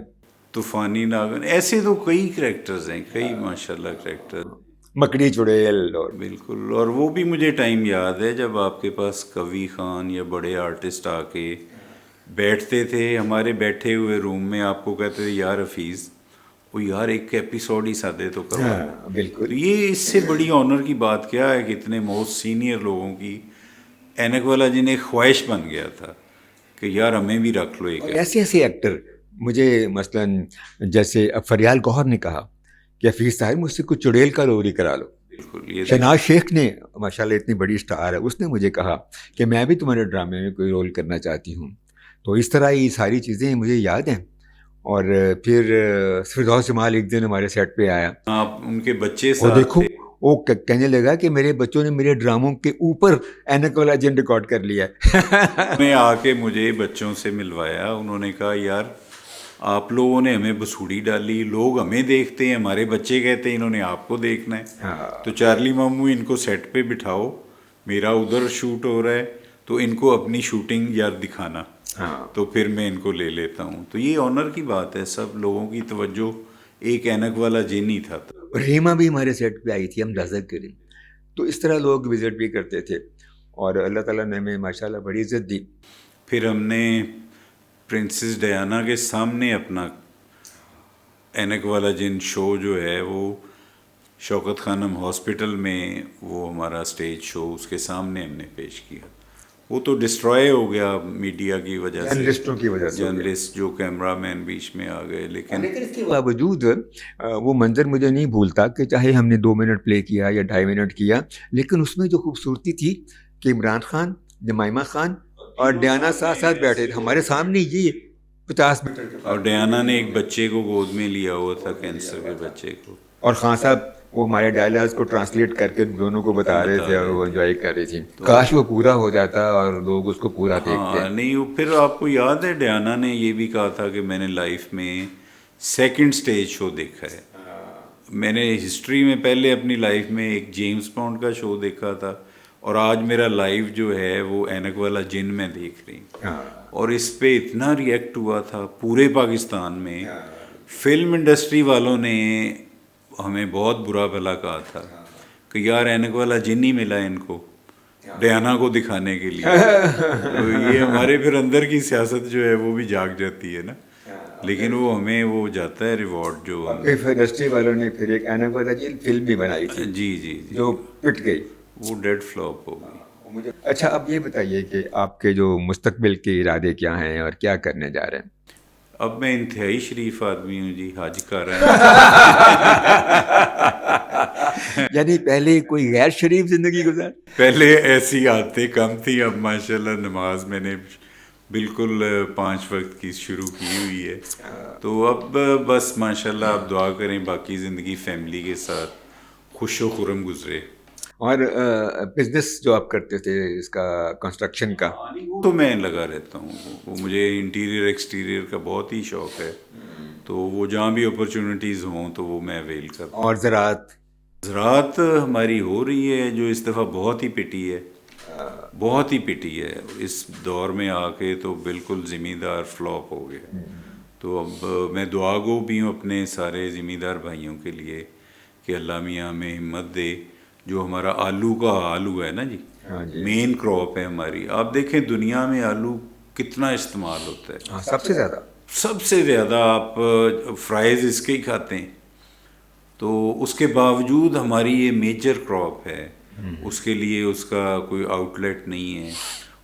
तूफानी नागन, ऐसे तो कई करैक्टर्स हैं, कई माशाल्लाह करैक्टर। मकड़ी चुड़ैल। और बिल्कुल, और वो भी मुझे टाइम याद है जब आपके पास कवि खान या बड़े आर्टिस्ट आके बैठते थे हमारे बैठे हुए रूम में, आपको कहते थे यार हफीज़ वो यार एक एपिसोड ही सादे तो करवा। हाँ बिल्कुल। तो ये इससे बड़ी ऑनर की बात क्या है कि इतने मोस्ट सीनियर लोगों की ऐनक वाला जिन एक ख्वाहिश बन गया था कि यार हमें भी रख लो एक और ऐसे ऐसे एक्टर मुझे मसलन जैसे अब फरियाल गौहर ने कहा कि हफीज़ साहब मुझसे कुछ चुड़ैल का रोल ही करा लो। बिल्कुल ये शहनाज शेख ने माशाल्लाह इतनी बड़ी स्टार है, उसने मुझे कहा कि मैं भी तुम्हारे ड्रामे में कोई रोल करना चाहती हूँ। तो इस तरह ये सारी चीज़ें मुझे याद हैं। और फिर फिरदौस जमाल एक दिन हमारे सेट पे आया आप उनके बच्चे और साथ देखो थे। वो कहने लगा कि मेरे बच्चों ने मेरे ड्रामों के ऊपर ऐनक वाला जिन रिकॉर्ड कर लिया है। उन्होंने आके मुझे बच्चों से मिलवाया, उन्होंने कहा यार आप लोगों ने हमें बसूड़ी डाली, लोग हमें देखते हैं, हमारे बच्चे कहते हैं इन्होंने आपको देखना है। हाँ। तो चार्ली मामू इनको सेट पे बिठाओ, मेरा उधर शूट हो रहा है तो इनको अपनी शूटिंग यार दिखाना। हाँ। तो फिर मैं इनको ले लेता हूँ। तो ये ऑनर की बात है, सब लोगों की तवज्जो एक ऐनक वाला जिन ही था। रीमा भी हमारे सेट पे आई थी, हम अंदाज़ा करें। तो इस तरह लोग विजिट भी करते थे और अल्लाह ताला ने हमें माशाल्लाह बड़ी इज्जत दी। फिर हमने प्रिंसेस डायना के सामने अपना ऐनक वाला जिन शो जो है वो शौकत खानम हॉस्पिटल में, वो हमारा स्टेज शो उसके सामने हमने पेश किया। वो तो डिस्ट्रॉय हो गया मीडिया की वजह से, जर्नलिस्टों की वजह से। जर्नलिस्ट जो कैमरामैन बीच में आ गए। लेकिन इसके बावजूद वो मंजर मुझे नहीं भूलता कि चाहे हमने 2 मिनट प्ले किया या 2.5 मिनट किया, लेकिन उसमें जो खूबसूरती थी कि इमरान खान, जमाइमा खान और डायना साथ साथ बैठे थे हमारे सामने, ये 50 मीटर के और डायना ने एक बच्चे को गोद में लिया हुआ था, कैंसर के बच्चे को। और खान साहब वो हमारे डायलॉग्स को ट्रांसलेट करके दोनों को बता रहे थे और वो एंजॉय कर रही थी। काश वो पूरा हो जाता और लोग उसको पूरा देखते। हाँ, नहीं फिर आपको याद है डायना ने ये भी कहा था कि मैंने लाइफ में सेकंड स्टेज शो देखा है। मैंने हिस्ट्री में पहले अपनी लाइफ में एक जेम्स बॉन्ड का शो देखा था और आज मेरा लाइव जो है वो ऐनक वाला जिन में देख रही हूँ। और इस पे इतना रिएक्ट हुआ था पूरे पाकिस्तान में। फिल्म इंडस्ट्री वालों ने हमें बहुत बुरा भला कहा था कि यार ऐनक वाला जिन ही मिला इनको डायना को दिखाने के लिए। तो ये हमारे फिर अंदर की सियासत जो है वो भी जाग जाती है ना, लेकिन वो हमें वो जाता है रिवॉर्ड जो इंडस्ट्री वालों ने फिर एक ऐनक वाला जिन फिल्म भी बनाई थी। जी जी जी, जो पिट गई, वो डेड फ्लॉप हो गई। अच्छा, अब ये बताइए कि आपके जो मुस्तकबिल के इरादे क्या हैं और क्या करने जा रहे हैं? अब मैं इंतहाई शरीफ आदमी हूँ जी, हज कर रहे हैं। यानी पहले कोई गैर शरीफ जिंदगी गुजार? पहले ऐसी आदतें कम थी, अब माशाल्लाह नमाज मैंने बिल्कुल 5 वक्त की शुरू की हुई है। तो अब बस माशाल्लाह आप दुआ करें बाकी ज़िंदगी फैमिली के साथ खुश व खुरम गुजरे। और बिजनेस जो आप करते थे इसका कंस्ट्रक्शन का, तो मैं लगा रहता हूँ, वो मुझे इंटीरियर एक्सटीरियर का बहुत ही शौक है। तो वो जहाँ भी अपॉर्चुनिटीज़ हों तो वो मैं अवेल करता हूँ। और ज़राअत हमारी हो रही है, जो इस दफ़ा बहुत ही पिटी है, बहुत ही पिटी है। इस दौर में आके तो बिल्कुल ज़मींदार फ्लॉप हो गए। तो अब मैं दुआ गो भी हूँ अपने सारे ज़मींदार भाइयों के लिए कि अल्लाह मियाँ हमें हिम्मत दे। जो हमारा आलू है ना जी, मेन क्रॉप है हमारी। आप देखें दुनिया में आलू कितना इस्तेमाल होता है। हाँ, सबसे ज़्यादा आप फ्राइज़ इसके ही खाते हैं। तो उसके बावजूद हमारी ये मेजर क्रॉप है, उसके लिए उसका कोई आउटलेट नहीं है,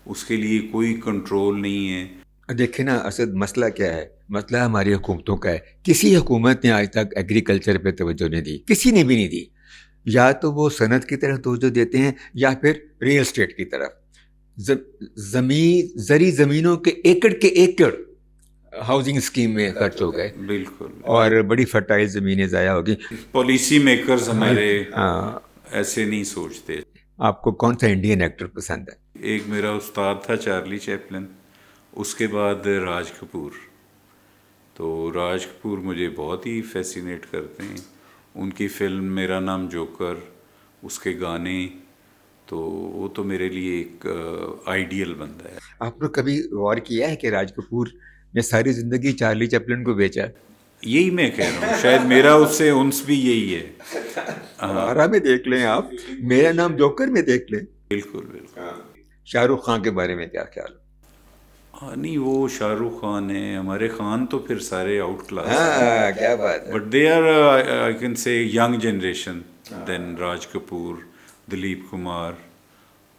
उसके लिए कोई कंट्रोल नहीं है। देखिए ना असद, मसला क्या है? मसला हमारी हुकूमतों का है। किसी हुकूमत ने आज तक एग्रीकल्चर पे तवज्जो नहीं दी, किसी ने भी नहीं दी। या तो वो सनत की तरफ तवज्जो देते हैं या फिर रियल एस्टेट की तरफ। जरी ज़मीनों के एकड़ हाउसिंग स्कीम में खर्च हो गए। बिल्कुल। और बड़ी फर्टाइल ज़मीनें ज़ाया होगी। पॉलिसी मेकर्स हमारे ऐसे नहीं सोचते। आपको कौन सा इंडियन एक्टर पसंद है? एक मेरा उस्ताद था चार्ली चैपलिन, उसके बाद राज कपूर। तो राज कपूर मुझे बहुत ही फैसिनेट करते हैं। उनकी फिल्म मेरा नाम जोकर, उसके गाने, तो वो तो मेरे लिए एक आइडियल बंदा है। आपने कभी गौर किया है कि राज कपूर ने सारी ज़िंदगी चार्ली चैपलिन को बेचा? यही मैं कह रहा हूँ, शायद मेरा उससे उन्स भी यही है। आरा में देख लें आप, मेरा नाम जोकर में देख लें। बिल्कुल बिल्कुल। शाहरुख खान के बारे में क्या ख्याल? हाँ नहीं, वो शाहरुख खान है, हमारे खान तो फिर सारे आउट क्लास। हाँ, क्या बात है। But they are I can say young generation then Raj Kapoor, Dilip Kumar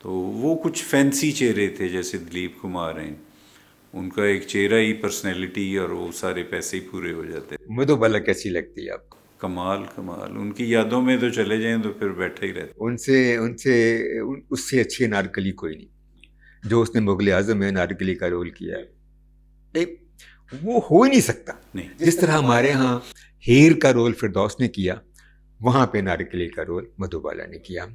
तो वो कुछ फैंसी चेहरे थे, जैसे दिलीप कुमार हैं, उनका एक चेहरा ही पर्सनैलिटी और वो सारे पैसे ही पूरे हो जाते। मधुबाला कैसी लगती है आपको? कमाल कमाल, उनकी यादों में तो चले जाएं तो फिर बैठे ही रहते। उनसे उनसे उससे अच्छी अनारकली कोई नहीं। जो उसने मुगल आजम में अनारकली का रोल किया है, वो हो ही नहीं सकता। नहीं, जिस तरह हमारे यहाँ हीर का रोल फिरदौस ने किया, वहाँ पे अनारकली का रोल मधुबाला ने किया।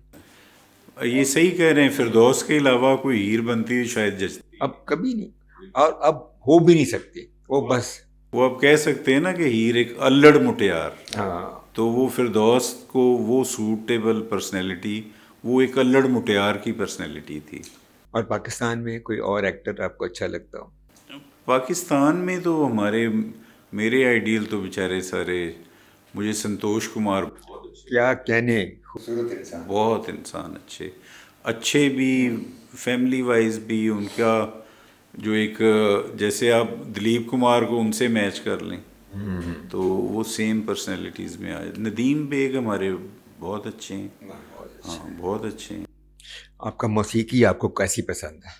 ये सही कह रहे हैं, फिरदौस के अलावा कोई हीर बनती है शायद जचती। अब कभी नहीं, और अब हो भी नहीं सकती वो, बस वो अब कह सकते हैं ना कि हीर एक अल्लड़ मुटियार, हाँ, तो वो फिरदौस को वो सूटेबल पर्सनैलिटी, वो एक अल्लड़ मुटियार की पर्सनैलिटी थी। और पाकिस्तान में कोई और एक्टर आपको अच्छा लगता हो? पाकिस्तान में तो मेरे आइडियल तो बेचारे सारे, मुझे संतोष कुमार क्या कहने, खूबसूरत इंसान, बहुत इंसान अच्छे, अच्छे भी, फैमिली वाइज भी। उनका जो एक, जैसे आप दिलीप कुमार को उनसे मैच कर लें तो वो सेम पर्सनैलिटीज़ में आए। नदीम बेग हमारे बहुत अच्छे हैं, हाँ बहुत अच्छे हैं। आपका मौसीकी आपको कैसी पसंद है?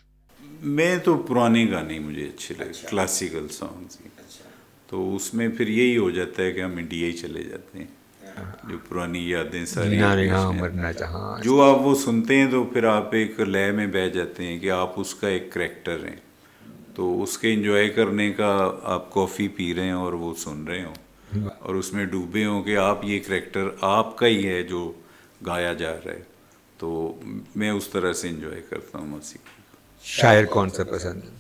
मैं तो पुराने गाने मुझे अच्छे लगे, क्लासिकल सॉन्ग्स। तो उसमें फिर यही हो जाता है कि हम इंडिया ही चले जाते हैं, जो पुरानी यादें सारी मरना जहाँ, जो आप वो सुनते हैं तो फिर आप एक लय में बह जाते हैं कि आप उसका एक करैक्टर हैं, तो उसके एंजॉय करने का, आप कॉफ़ी पी रहे हैं और वो सुन रहे हो और उसमें डूबे हो कि आप ये करैक्टर आपका ही है जो गाया जा रहा है। तो मैं उस तरह से एंजॉय करता हूँ मौसीकी। शायर कौन सा पसंद है?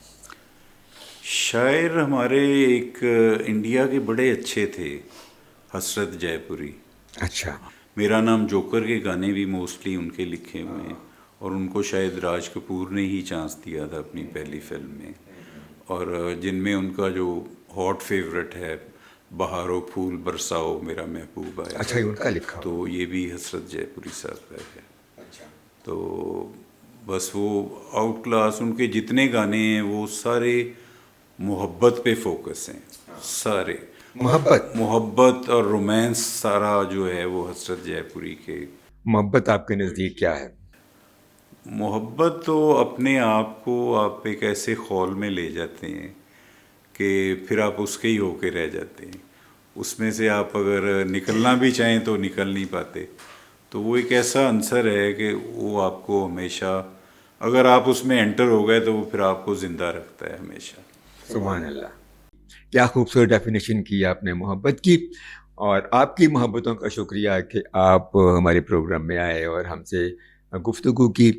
शायर हमारे एक इंडिया के बड़े अच्छे थे, हसरत जयपुरी। अच्छा, मेरा नाम जोकर के गाने भी मोस्टली उनके लिखे हुए हैं, और उनको शायद राज कपूर ने ही चांस दिया था अपनी पहली फिल्म में। और जिनमें उनका जो हॉट फेवरेट है, बहारो फूल बरसाओ मेरा महबूब आया, अच्छा, ये उनका लिखा तो ये भी हसरत जयपुरी साहब का है। अच्छा, तो बस वो आउट क्लास, उनके जितने गाने हैं वो सारे मोहब्बत पे फोकस हैं, सारे मोहब्बत और रोमांस, सारा जो है वो हसरत जयपुरी के। मोहब्बत आपके नज़दीक क्या है? मोहब्बत तो अपने आप को आप एक ऐसे खौल में ले जाते हैं कि फिर आप उसके ही होके रह जाते हैं। उसमें से आप अगर निकलना भी चाहें तो निकल नहीं पाते। तो वो एक ऐसा आंसर है कि वो आपको हमेशा, अगर आप उसमें एंटर हो गए तो वो फिर आपको ज़िंदा रखता है हमेशा। सुभान अल्लाह, क्या खूबसूरत डेफिनेशन की आपने मोहब्बत की। और आपकी मोहब्बतों का शुक्रिया कि आप हमारे प्रोग्राम में आए और हमसे गुफ्तगू की।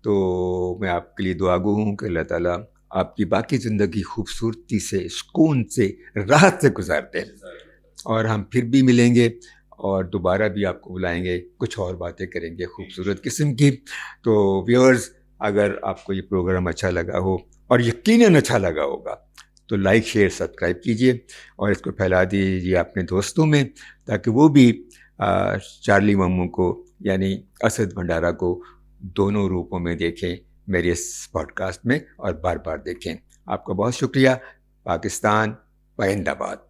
तो मैं आपके लिए दुआगो हूँ कि अल्लाह ताला आपकी बाकी ज़िंदगी खूबसूरती से, सुकून से, राहत से गुजारते हैं। और हम फिर भी मिलेंगे और दोबारा भी आपको बुलाएंगे, कुछ और बातें करेंगे खूबसूरत किस्म की। तो व्यूअर्स, अगर आपको ये प्रोग्राम अच्छा लगा हो, और यकीनन अच्छा लगा होगा, तो लाइक शेयर सब्सक्राइब कीजिए और इसको फैला दीजिए अपने दोस्तों में, ताकि वो भी चार्ली मम्मू को, यानी असद भंडारा को, दोनों रूपों में देखें मेरे इस पॉडकास्ट में और बार बार देखें। आपका बहुत शुक्रिया। पाकिस्तान, पाइंदाबाद।